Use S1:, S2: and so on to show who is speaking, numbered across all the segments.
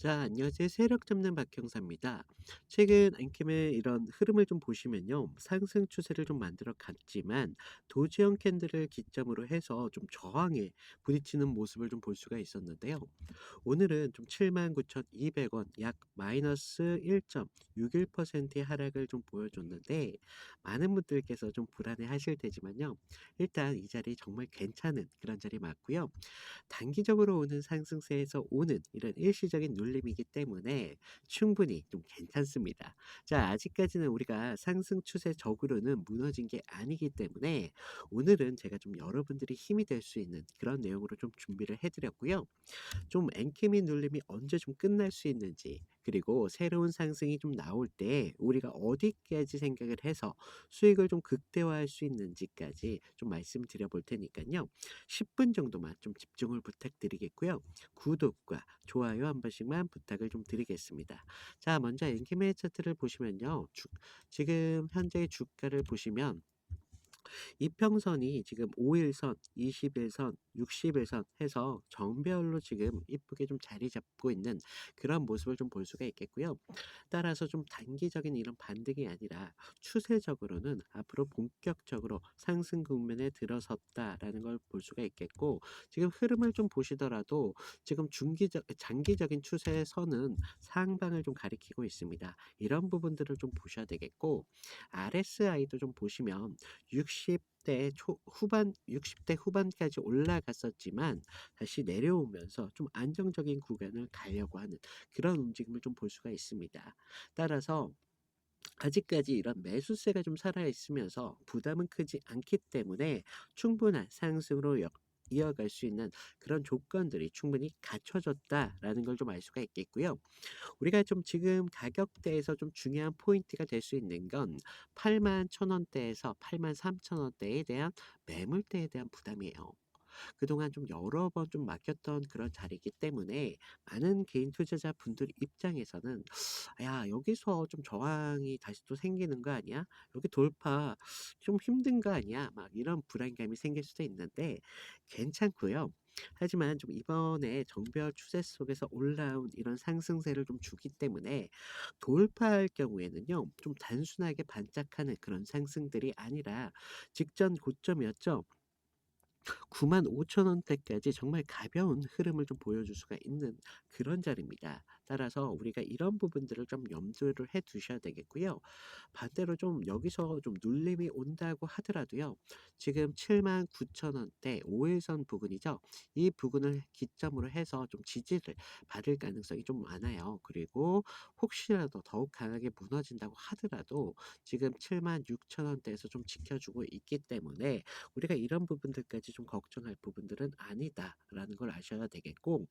S1: 자, 안녕하세요. 세력 잡는 박형사입니다. 최근 안캠의 이런 흐름을 좀 보시면요. 상승 추세를 좀 만들어 갔지만 도지형 캔들을 기점으로 해서 좀 저항에 부딪히는 모습을 좀 볼 수가 있었는데요. 오늘은 좀 79,200원 약 마이너스 1.61%의 하락을 좀 보여줬는데 많은 분들께서 좀 불안해 하실 테지만요. 일단 이 자리 정말 괜찮은 그런 자리 맞고요. 단기적으로 오는 상승세에서 오는 이런 일시적인 눌림이기 때문에 충분히 좀 괜찮습니다. 자, 아직까지는 우리가 상승 추세적으로는 무너진 게 아니기 때문에 오늘은 제가 좀 여러분들이 힘이 될 수 있는 그런 내용으로 좀 준비를 해드렸고요. 좀 앵킴이 눌림이 언제 좀 끝날 수 있는지, 그리고 새로운 상승이 좀 나올 때 우리가 어디까지 생각을 해서 수익을 좀 극대화할 수 있는지까지 좀 말씀드려 볼 테니까요. 10분 정도만 좀 집중을 부탁드리겠고요. 구독과 좋아요 한 번씩만 부탁을 좀 드리겠습니다. 자, 먼저 앵킴의 차트를 보시면요. 지금 현재의 주가를 보시면 이평선이 지금 5일선, 20일선, 60일선 해서 정배열로 지금 이쁘게 좀 자리 잡고 있는 그런 모습을 좀 볼 수가 있겠고요. 따라서 좀 단기적인 이런 반등이 아니라 추세적으로는 앞으로 본격적으로 상승 국면에 들어섰다라는 걸 볼 수가 있겠고, 지금 흐름을 좀 보시더라도 지금 장기적인 추세선은 상방을 좀 가리키고 있습니다. 이런 부분들을 좀 보셔야 되겠고, RSI도 좀 보시면 60대 후반 60대 후반까지 올라갔었지만 다시 내려오면서 좀 안정적인 구간을 가려고 하는 그런 움직임을 좀 볼 수가 있습니다. 따라서 아직까지 이런 매수세가 좀 살아 있으면서 부담은 크지 않기 때문에 충분한 상승으로 이어갈 수 있는 그런 조건들이 충분히 갖춰졌다라는 걸 좀 알 수가 있겠고요. 우리가 좀 지금 가격대에서 좀 중요한 포인트가 될 수 있는 건 81,000원대에서 83,000원대에 대한 매물대에 대한 부담이에요. 그동안 좀 여러 번 좀 막혔던 그런 자리이기 때문에 많은 개인 투자자 분들 입장에서는 '야, 여기서 좀 저항이 다시 또 생기는 거 아니야? 여기 돌파 좀 힘든 거 아니야?' 막 이런 불안감이 생길 수도 있는데 괜찮고요. 하지만 좀 이번에 정배열 추세 속에서 올라온 이런 상승세를 좀 주기 때문에 돌파할 경우에는요. 좀 단순하게 반짝하는 그런 상승들이 아니라 직전 고점이었죠. 95,000원대까지 정말 가벼운 흐름을 좀 보여줄 수가 있는 그런 자리입니다. 따라서 우리가 이런 부분들을 좀 염두를 해 두셔야 되겠고요. 반대로 좀 여기서 좀 눌림이 온다고 하더라도요. 지금 79,000원대 5일선 부근이죠. 이 부근을 기점으로 해서 좀 지지를 받을 가능성이 좀 많아요. 그리고 혹시라도 더욱 강하게 무너진다고 하더라도 지금 76,000원대에서 좀 지켜주고 있기 때문에 우리가 이런 부분들까지 좀 걱정할 부분들은 아니다라는 걸 아셔야 되겠고,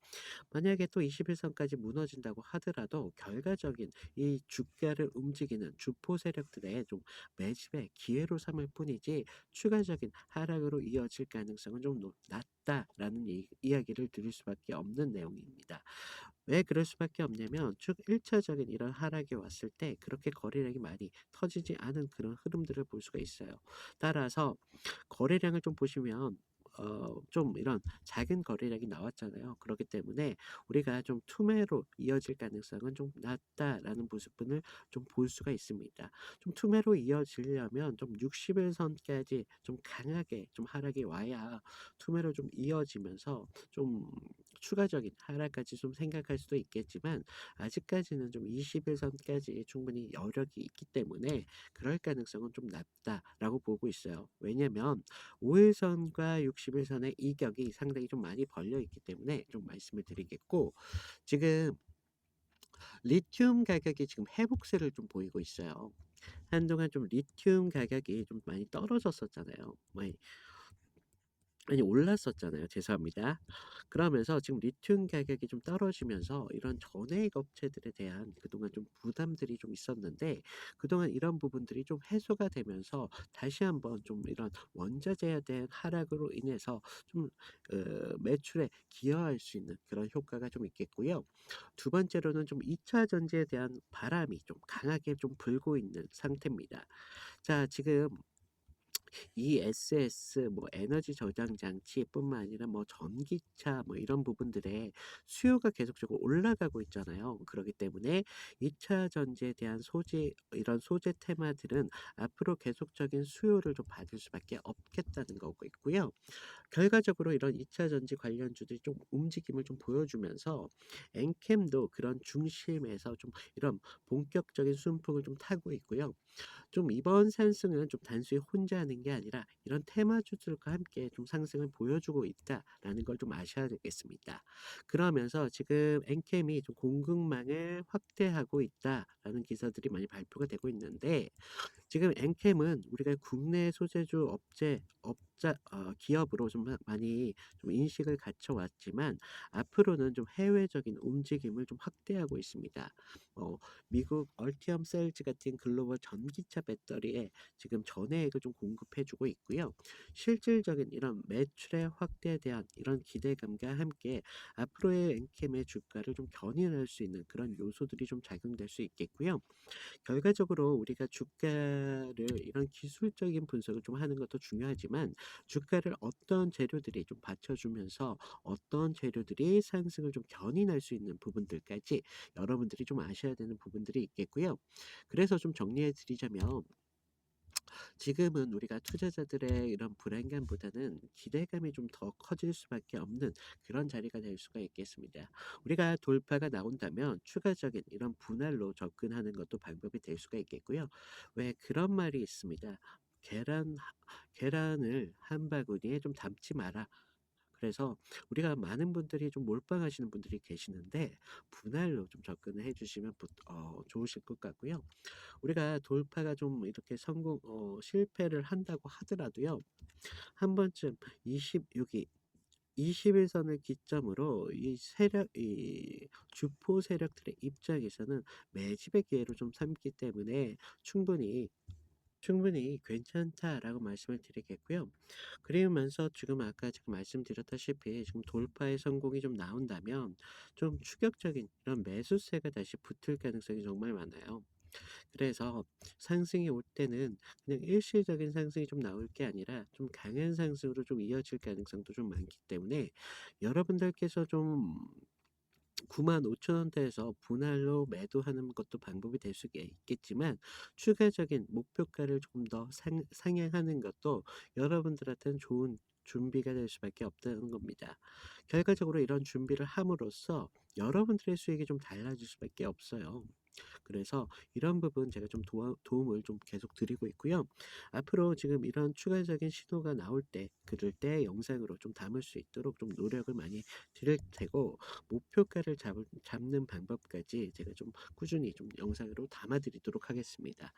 S1: 만약에 또 21선까지 무너진다고 하더라도 결과적인 이 주가를 움직이는 주포 세력들의 좀 매집의 기회로 삼을 뿐이지 추가적인 하락으로 이어질 가능성은 좀 낮다라는 이야기를 드릴 수밖에 없는 내용입니다. 왜 그럴 수밖에 없냐면 쭉 1차적인 이런 하락이 왔을 때 그렇게 거래량이 많이 터지지 않은 그런 흐름들을 볼 수가 있어요. 따라서 거래량을 좀 보시면 좀 이런 작은 거래량이 나왔잖아요. 그렇기 때문에 우리가 좀 투매로 이어질 가능성은 좀 낮다라는 모습분을 좀 볼 수가 있습니다. 좀 투매로 이어지려면 좀 60일 선까지 좀 강하게 좀 하락이 와야 투매로 좀 이어지면서 좀 추가적인 하락까지 좀 생각할 수도 있겠지만 아직까지는 좀 20일 선까지 충분히 여력이 있기 때문에 그럴 가능성은 좀 낮다라고 보고 있어요. 왜냐면 5일선과 60일선의 이격이 상당히 좀 많이 벌려 있기 때문에 좀 말씀을 드리겠고, 지금 리튬 가격이 지금 회복세를 좀 보이고 있어요. 한동안 좀 리튬 가격이 좀 많이 떨어졌었잖아요. 많이 올랐었잖아요. 죄송합니다. 그러면서 지금 리튬 가격이 좀 떨어지면서 이런 전해액 업체들에 대한 그동안 좀 부담들이 좀 있었는데 그동안 이런 부분들이 좀 해소가 되면서 다시 한번 좀 이런 원자재에 대한 하락으로 인해서 좀 매출에 기여할 수 있는 그런 효과가 좀 있겠고요. 두 번째로는 좀 2차 전지에 대한 바람이 좀 강하게 좀 불고 있는 상태입니다. 자, 지금 ESS 뭐 에너지 저장 장치뿐만 아니라 뭐 전기차 뭐 이런 부분들의 수요가 계속적으로 올라가고 있잖아요. 그렇기 때문에 2차 전지에 대한 소재 이런 소재 테마들은 앞으로 계속적인 수요를 좀 받을 수밖에 없겠다는 거고 있고요. 결과적으로 이런 2차 전지 관련주들이 좀 움직임을 좀 보여주면서 엔캠도 그런 중심에서 좀 이런 본격적인 순풍을 좀 타고 있고요. 좀 이번 상승은 좀 단순히 혼자 하는 게 아니라 이런 테마주들과 함께 좀 상승을 보여주고 있다라는 걸 좀 아셔야 되겠습니다. 그러면서 지금 엔캠이 좀 공급망을 확대하고 있다라는 기사들이 많이 발표가 되고 있는데 지금 엔캠은 우리가 국내 소재주 기업으로 좀 많이 좀 인식을 갖춰 왔지만 앞으로는 좀 해외적인 움직임을 좀 확대하고 있습니다. 미국 얼티엄 셀즈 같은 글로벌 전기차 배터리에 지금 전해액을 좀 공급해 주고 있고요. 실질적인 이런 매출의 확대에 대한 이런 기대감과 함께 앞으로의 엔캠의 주가를 좀 견인할 수 있는 그런 요소들이 좀 작용될 수 있겠고요. 결과적으로 우리가 주가를 이런 기술적인 분석을 좀 하는 것도 중요하지만 주가를 어떤 재료들이 좀 받쳐주면서 어떤 재료들이 상승을 좀 견인할 수 있는 부분들까지 여러분들이 좀 아셔야 되는 부분들이 있겠고요. 그래서 좀 정리해 드리자면 지금은 우리가 투자자들의 이런 불안감보다는 기대감이 좀 더 커질 수밖에 없는 그런 자리가 될 수가 있겠습니다. 우리가 돌파가 나온다면 추가적인 이런 분할로 접근하는 것도 방법이 될 수가 있겠고요. 왜 그런 말이 있습니다. 계란을 한 바구니에 좀 담지 마라. 그래서 우리가 많은 분들이 좀 몰빵하시는 분들이 계시는데 분할로 좀 접근을 해주시면 좋으실 것 같고요. 우리가 돌파가 좀 이렇게 실패를 한다고 하더라도요. 한 번쯤 26이 21선을 기점으로 이 주포 세력들의 입장에서는 매집의 기회로 좀 삼기 때문에 충분히 괜찮다라고 말씀을 드리겠고요. 그러면서 지금 아까 지금 말씀드렸다시피 지금 돌파의 성공이 좀 나온다면 좀 추격적인 이런 매수세가 다시 붙을 가능성이 정말 많아요. 그래서 상승이 올 때는 그냥 일시적인 상승이 좀 나올 게 아니라 좀 강한 상승으로 좀 이어질 가능성도 좀 많기 때문에 여러분들께서 좀 95,000원대에서 분할로 매도하는 것도 방법이 될 수 있겠지만 추가적인 목표가를 조금 더 상향하는 것도 여러분들한테는 좋은 준비가 될 수밖에 없다는 겁니다. 결과적으로 이런 준비를 함으로써 여러분들의 수익이 좀 달라질 수밖에 없어요. 그래서 이런 부분 제가 좀 도움을 좀 계속 드리고 있고요. 앞으로 지금 이런 추가적인 신호가 나올 때 그럴 때 영상으로 좀 담을 수 있도록 좀 노력을 많이 드릴 테고 목표가를 잡는 방법까지 제가 좀 꾸준히 좀 영상으로 담아 드리도록 하겠습니다.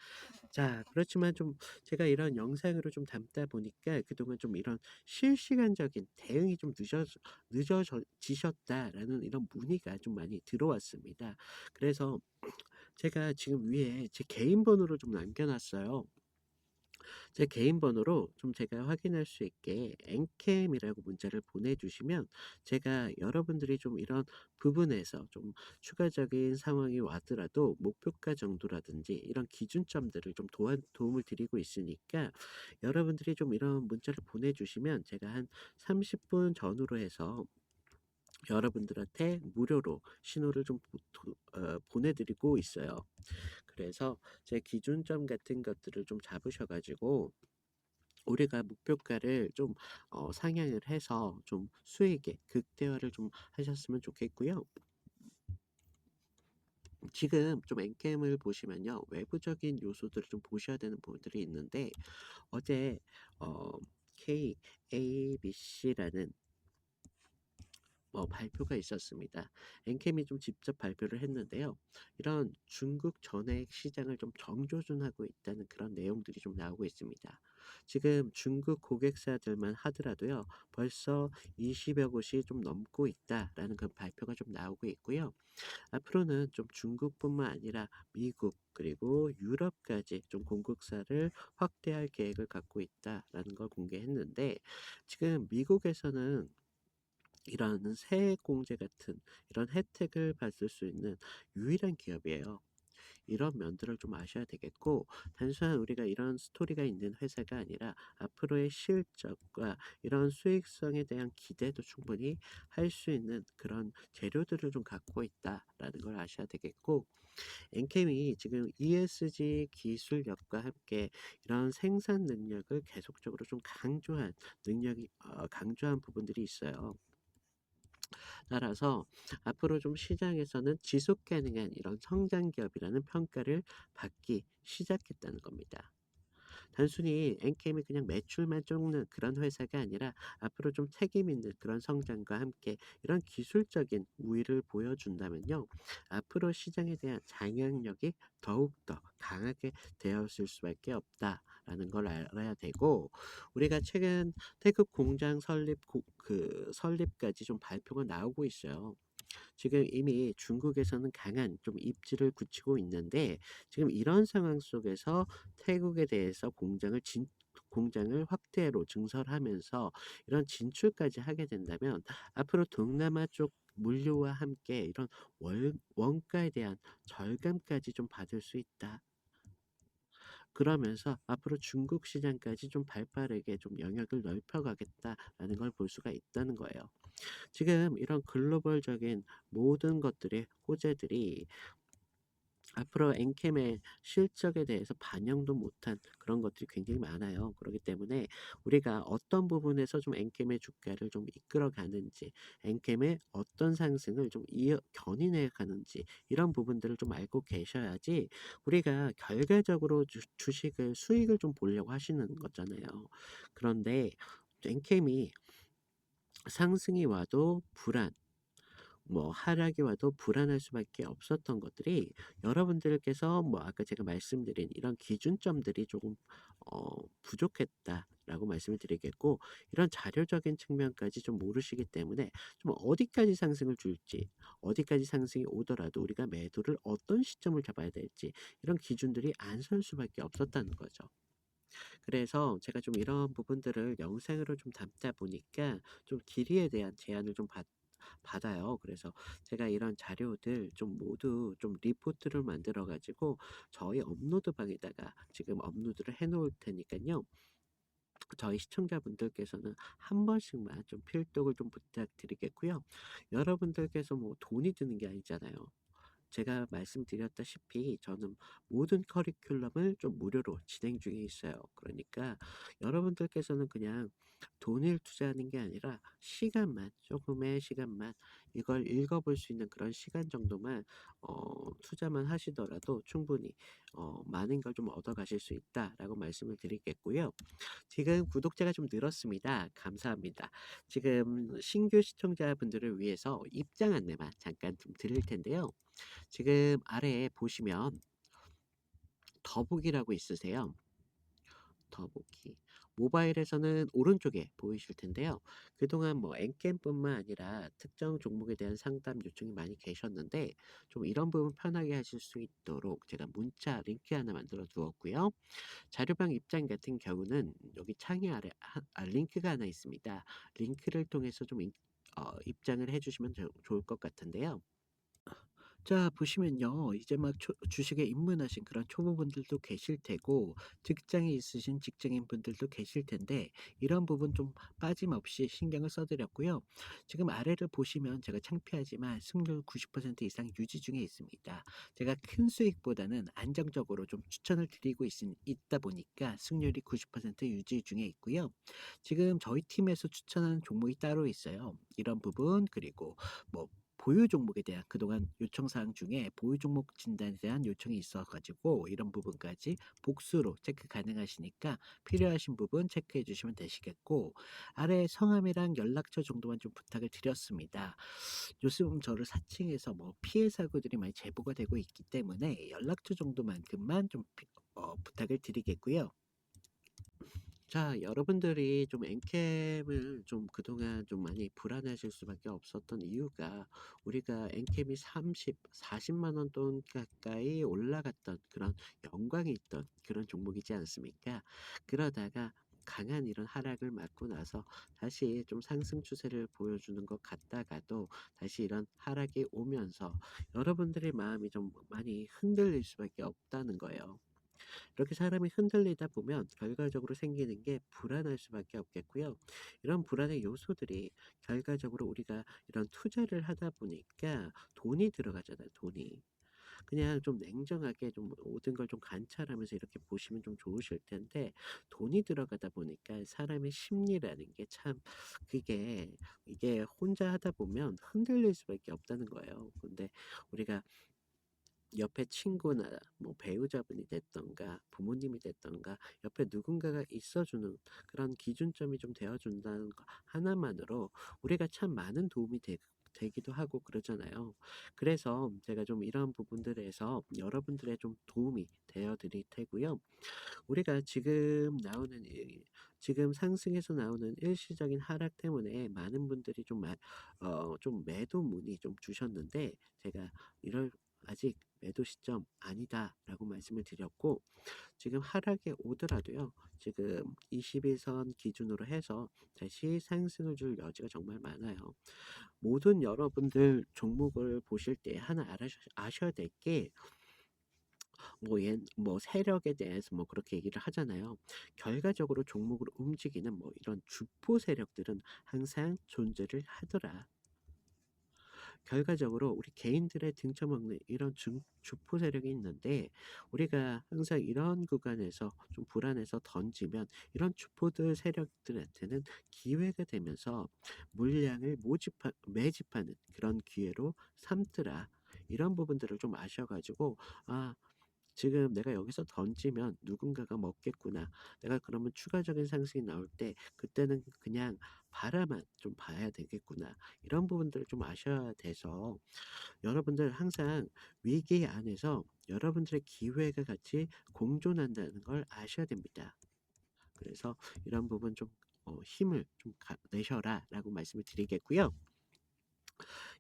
S1: 자, 그렇지만 좀 제가 이런 영상으로 좀 담다 보니까 그동안 좀 이런 실시간적인 대응이 좀 늦어지셨다라는 이런 문의가 좀 많이 들어왔습니다. 그래서 제가 지금 위에 제 개인 번호를 좀 남겨 놨어요. 제 개인 번호로 좀 제가 확인할 수 있게 엔캠이라고 문자를 보내주시면 제가 여러분들이 좀 이런 부분에서 좀 추가적인 상황이 왔더라도 목표가 정도라든지 이런 기준점들을 좀 도움을 드리고 있으니까 여러분들이 좀 이런 문자를 보내주시면 제가 한 30분 전후로 해서 여러분들한테 무료로 신호를 좀 보내드리고 있어요. 그래서 제 기준점 같은 것들을 좀 잡으셔 가지고 우리가 목표가를 좀 상향을 해서 좀 수익의 극대화를 좀 하셨으면 좋겠고요. 지금 좀 엔캠을 보시면요. 외부적인 요소들을 좀 보셔야 되는 부분들이 있는데 어제 어 KABC라는 발표가 있었습니다. 엔캠이 좀 직접 발표를 했는데요. 이런 중국 전액 시장을 좀 정조준하고 있다는 그런 내용들이 좀 나오고 있습니다. 지금 중국 고객사들만 하더라도요. 벌써 20여 곳이 좀 넘고 있다라는 그 발표가 좀 나오고 있고요. 앞으로는 좀 중국뿐만 아니라 미국 그리고 유럽까지 좀 공급사를 확대할 계획을 갖고 있다라는 걸 공개했는데 지금 미국에서는 이런 세액 공제 같은 이런 혜택을 받을 수 있는 유일한 기업이에요. 이런 면들을 좀 아셔야 되겠고, 단순한 우리가 이런 스토리가 있는 회사가 아니라 앞으로의 실적과 이런 수익성에 대한 기대도 충분히 할 수 있는 그런 재료들을 좀 갖고 있다라는 걸 아셔야 되겠고, 엔캠이 지금 ESG 기술력과 함께 이런 생산 능력을 계속적으로 좀 강조한 부분들이 있어요. 따라서 앞으로 좀 시장에서는 지속 가능한 이런 성장 기업이라는 평가를 받기 시작했다는 겁니다. 단순히 엔캠이 그냥 매출만 쫓는 그런 회사가 아니라 앞으로 좀 책임 있는 그런 성장과 함께 이런 기술적인 우위를 보여준다면요, 앞으로 시장에 대한 장악력이 더욱더 강하게 되었을 수밖에 없다라는 걸 알아야 되고, 우리가 최근 태국 공장 설립까지 좀 발표가 나오고 있어요. 지금 이미 중국에서는 강한 좀 입지를 굳히고 있는데, 지금 이런 상황 속에서 태국에 대해서 공장을 확대로 증설하면서 이런 진출까지 하게 된다면 앞으로 동남아 쪽 물류와 함께 이런 원가에 대한 절감까지 좀 받을 수 있다. 그러면서 앞으로 중국 시장까지 좀 발빠르게 좀 영역을 넓혀가겠다라는 걸 볼 수가 있다는 거예요. 지금 이런 글로벌적인 모든 것들의 호재들이 앞으로 엔캠의 실적에 대해서 반영도 못한 그런 것들이 굉장히 많아요. 그렇기 때문에 우리가 어떤 부분에서 좀 엔캠의 주가를 좀 이끌어 가는지, 엔캠의 어떤 상승을 좀 견인해 가는지, 이런 부분들을 좀 알고 계셔야지 우리가 결과적으로 주식을 수익을 좀 보려고 하시는 거잖아요. 그런데 엔캠이 상승이 와도 하락이 와도 불안할 수밖에 없었던 것들이, 여러분들께서 아까 제가 말씀드린 이런 기준점들이 조금 부족했다라고 말씀을 드리겠고, 이런 자료적인 측면까지 좀 모르시기 때문에 좀 어디까지 상승을 줄지, 어디까지 상승이 오더라도 우리가 매도를 어떤 시점을 잡아야 될지, 이런 기준들이 안 설 수밖에 없었다는 거죠. 그래서 제가 좀 이런 부분들을 영상으로 좀 담다 보니까 좀 길이에 대한 제한을 좀 받아요. 그래서 제가 이런 자료들 좀 모두 좀 리포트를 만들어 가지고 저희 업로드 방에다가 지금 업로드를 해 놓을 테니까요, 저희 시청자분들께서는 한 번씩만 좀 필독을 좀 부탁드리겠고요. 여러분들께서 돈이 드는 게 아니잖아요. 제가 말씀드렸다시피 저는 모든 커리큘럼을 좀 무료로 진행 중에 있어요. 그러니까 여러분들께서는 그냥 돈을 투자하는 게 아니라 시간만, 조금의 시간만, 이걸 읽어볼 수 있는 그런 시간 정도만 투자만 하시더라도 충분히 많은 걸 좀 얻어가실 수 있다라고 말씀을 드리겠고요. 지금 구독자가 좀 늘었습니다. 감사합니다. 지금 신규 시청자분들을 위해서 입장 안내만 잠깐 좀 드릴 텐데요. 지금 아래에 보시면 더보기라고 있으세요. 더보기. 모바일에서는 오른쪽에 보이실 텐데요. 그동안 엔캠뿐만 아니라 특정 종목에 대한 상담 요청이 많이 계셨는데, 좀 이런 부분 편하게 하실 수 있도록 제가 문자 링크 하나 만들어 두었고요. 자료방 입장 같은 경우는 여기 창의 아래 링크가 하나 있습니다. 링크를 통해서 좀 입장을 해주시면 좋을 것 같은데요. 자, 보시면요, 이제 막 주식에 입문하신 그런 초보분들도 계실 테고, 직장에 있으신 직장인분들도 계실 텐데, 이런 부분 좀 빠짐없이 신경을 써드렸고요. 지금 아래를 보시면 제가 창피하지만 승률 90% 이상 유지 중에 있습니다. 제가 큰 수익보다는 안정적으로 좀 추천을 드리고 있다 보니까 승률이 90% 유지 중에 있고요. 지금 저희 팀에서 추천하는 종목이 따로 있어요. 이런 부분, 그리고 보유 종목에 대한 그동안 요청 사항 중에 보유 종목 진단에 대한 요청이 있어 가지고 이런 부분까지 복수로 체크 가능하시니까 필요하신 부분 체크해 주시면 되시겠고, 아래 성함이랑 연락처 정도만 좀 부탁을 드렸습니다. 요즘 저를 사칭해서 피해 사고들이 많이 제보가 되고 있기 때문에 연락처 정도만큼만 좀 부탁을 드리겠고요. 자, 여러분들이 좀 엔캠을 좀 그동안 좀 많이 불안해하실 수밖에 없었던 이유가, 우리가 엔캠이 40만 원 돈 가까이 올라갔던 그런 영광이 있던 그런 종목이지 않습니까? 그러다가 강한 이런 하락을 맞고 나서 다시 좀 상승 추세를 보여주는 것 같다가도 다시 이런 하락이 오면서 여러분들의 마음이 좀 많이 흔들릴 수밖에 없다는 거예요. 이렇게 사람이 흔들리다 보면 결과적으로 생기는 게 불안할 수밖에 없겠고요. 이런 불안의 요소들이 결과적으로 우리가 이런 투자를 하다 보니까 돈이 들어가잖아요, 돈이. 그냥 좀 냉정하게 좀 모든 걸 좀 관찰하면서 이렇게 보시면 좀 좋으실 텐데, 돈이 들어가다 보니까 사람의 심리라는 게 참, 그게 이게 혼자 하다 보면 흔들릴 수밖에 없다는 거예요. 근데 우리가 옆에 친구나 뭐 배우자분이 됐던가 부모님이 됐던가 옆에 누군가가 있어주는 그런 기준점이 좀 되어준다는 거 하나만으로 우리가 참 많은 도움이 되기도 하고 그러잖아요. 그래서 제가 좀 이런 부분들에서 여러분들의 좀 도움이 되어 드릴 테고요. 우리가 지금 상승해서 나오는 일시적인 하락 때문에 많은 분들이 좀 매도 문의 좀 주셨는데, 제가 이럴 아직 매도 시점 아니다라고 말씀을 드렸고, 지금 하락이 오더라도요. 지금 21선 기준으로 해서 다시 상승을 줄 여지가 정말 많아요. 모든 여러분들 종목을 보실 때 하나 아셔야 될 게, 뭐 세력에 대해서 뭐 그렇게 얘기를 하잖아요. 결과적으로 종목을 움직이는 뭐 이런 주포 세력들은 항상 존재를 하더라. 결과적으로 우리 개인들의 등쳐먹는 이런 주포 세력이 있는데, 우리가 항상 이런 구간에서 좀 불안해서 던지면 이런 주포들 세력들한테는 기회가 되면서 물량을 매집하는 그런 기회로 삼더라. 이런 부분들을 좀 아셔가지고, 아, 지금 내가 여기서 던지면 누군가가 먹겠구나. 내가 그러면 추가적인 상승이 나올 때 그때는 그냥 바라만 좀 봐야 되겠구나. 이런 부분들을 좀 아셔야 돼서, 여러분들 항상 위기 안에서 여러분들의 기회가 같이 공존한다는 걸 아셔야 됩니다. 그래서 이런 부분 좀 힘을 좀 내셔라라고 말씀을 드리겠고요.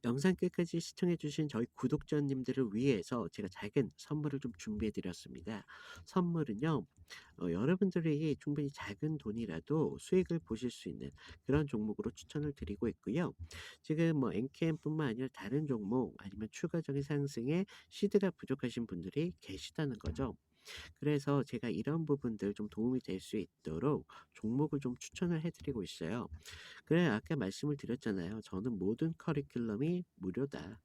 S1: 영상 끝까지 시청해주신 저희 구독자님들을 위해서 제가 작은 선물을 좀 준비해드렸습니다. 선물은요, 여러분들이 충분히 작은 돈이라도 수익을 보실 수 있는 그런 종목으로 추천을 드리고 있고요. 지금 뭐 NKM뿐만 아니라 다른 종목 아니면 추가적인 상승에 시드가 부족하신 분들이 계시다는 거죠. 그래서 제가 이런 부분들 좀 도움이 될 수 있도록 종목을 좀 추천을 해드리고 있어요. 그래, 아까 말씀을 드렸잖아요. 저는 모든 커리큘럼이 무료다.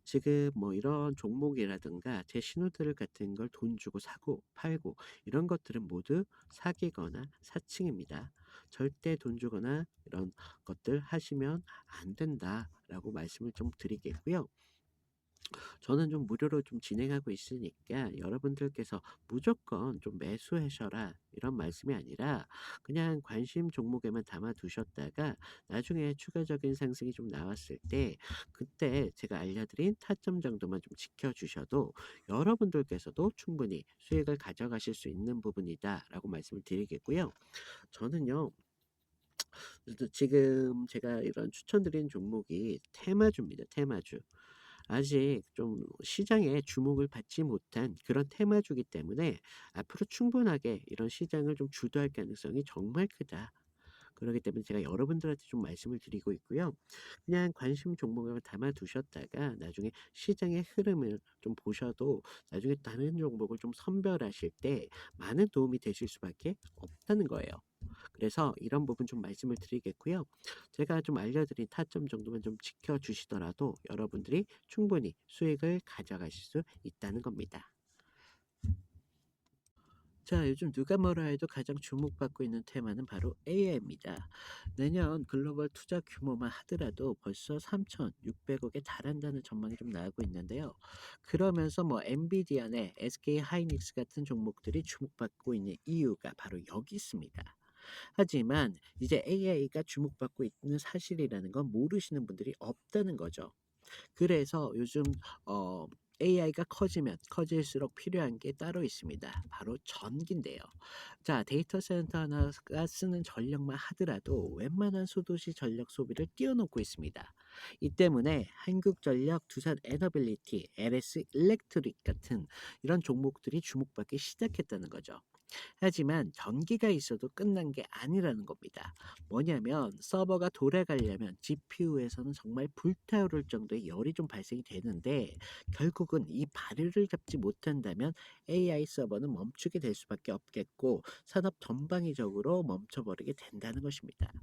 S1: 지금 뭐 이런 종목이라든가 제 신호들 같은 걸 돈 주고 사고 팔고 이런 것들은 모두 사기거나 사칭입니다. 절대 돈 주거나 이런 것들 하시면 안 된다라고 말씀을 좀 드리겠고요. 저는 좀 무료로 좀 진행하고 있으니까 여러분들께서 무조건 좀 매수하셔라 이런 말씀이 아니라, 그냥 관심 종목에만 담아 두셨다가 나중에 추가적인 상승이 좀 나왔을 때 그때 제가 알려드린 타점 정도만 좀 지켜주셔도 여러분들께서도 충분히 수익을 가져가실 수 있는 부분이다라고 말씀을 드리겠고요. 저는요, 지금 제가 이런 추천드린 종목이 테마주입니다. 테마주. 아직 좀 시장에 주목을 받지 못한 그런 테마주기 때문에 앞으로 충분하게 이런 시장을 좀 주도할 가능성이 정말 크다. 그렇기 때문에 제가 여러분들한테 좀 말씀을 드리고 있고요. 그냥 관심 종목을 담아 두셨다가 나중에 시장의 흐름을 좀 보셔도 나중에 다른 종목을 좀 선별하실 때 많은 도움이 되실 수밖에 없다는 거예요. 그래서 이런 부분 좀 말씀을 드리겠고요. 제가 좀 알려드린 타점 정도만 좀 지켜주시더라도 여러분들이 충분히 수익을 가져가실 수 있다는 겁니다. 자, 요즘 누가 뭐라 해도 가장 주목받고 있는 테마는 바로 AI입니다. 내년 글로벌 투자 규모만 하더라도 벌써 3,600억에 달한다는 전망이 좀 나오고 있는데요. 그러면서 뭐 엔비디아나 SK 하이닉스 같은 종목들이 주목받고 있는 이유가 바로 여기 있습니다. 하지만 이제 AI가 주목받고 있는 사실이라는 건 모르시는 분들이 없다는 거죠. 그래서 요즘 AI가 커지면 커질수록 필요한 게 따로 있습니다. 바로 전기인데요. 자, 데이터 센터 하나가 쓰는 전력만 하더라도 웬만한 소도시 전력 소비를 뛰어넘고 있습니다. 이 때문에 한국전력, 두산 에너빌리티, LS 일렉트릭 같은 이런 종목들이 주목받기 시작했다는 거죠. 하지만 전기가 있어도 끝난 게 아니라는 겁니다. 뭐냐면 서버가 돌아가려면 GPU에서는 정말 불타오를 정도의 열이 좀 발생이 되는데 결국은 이 발효를 잡지 못한다면 AI 서버는 멈추게 될 수밖에 없겠고 산업 전방위적으로 멈춰버리게 된다는 것입니다.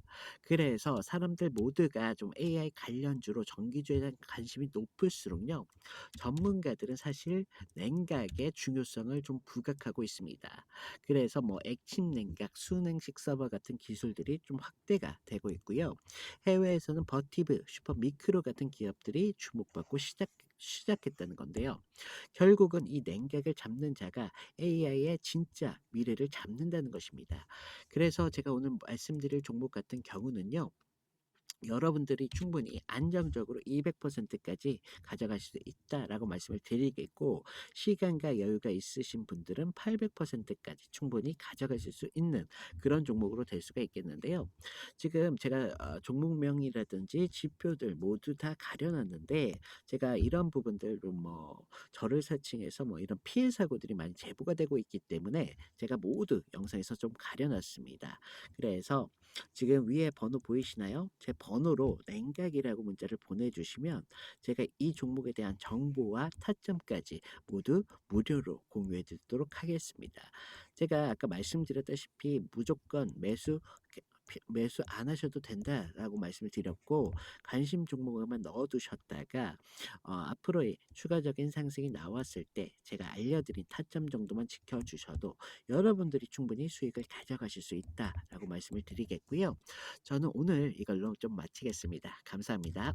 S1: 그래서 사람들 모두가 좀 AI 관련주로 전기주에 대한 관심이 높을수록요. 전문가들은 사실 냉각의 중요성을 좀 부각하고 있습니다. 그래서 뭐 액침 냉각, 수냉식 서버 같은 기술들이 좀 확대가 되고 있고요. 해외에서는 버티브, 슈퍼미크로 같은 기업들이 주목받고 시작했다는 건데요. 결국은 이 냉각을 잡는 자가 AI의 진짜 미래를 잡는다는 것입니다. 그래서 제가 오늘 말씀드릴 종목 같은 경우는요. 여러분들이 충분히 안정적으로 200%까지 가져갈 수 있다라고 말씀을 드리겠고 시간과 여유가 있으신 분들은 800%까지 충분히 가져가실 수 있는 그런 종목으로 될 수가 있겠는데요. 지금 제가 종목명이라든지 지표들 모두 다 가려놨는데 제가 이런 부분들로 뭐 저를 사칭해서 뭐 이런 피해 사고들이 많이 제보가 되고 있기 때문에 제가 모두 영상에서 좀 가려놨습니다. 그래서 지금 위에 번호 보이시나요? 제 번호로 냉각이라고 문자를 보내주시면 제가 이 종목에 대한 정보와 타점까지 모두 무료로 공유해 드리도록 하겠습니다. 제가 아까 말씀드렸다시피 무조건 매수 안 하셔도 된다라고 말씀을 드렸고 관심 종목만 넣어두셨다가 앞으로의 추가적인 상승이 나왔을 때 제가 알려드린 타점 정도만 지켜주셔도 여러분들이 충분히 수익을 가져가실 수 있다라고 말씀을 드리겠고요. 저는 오늘 이걸로 좀 마치겠습니다. 감사합니다.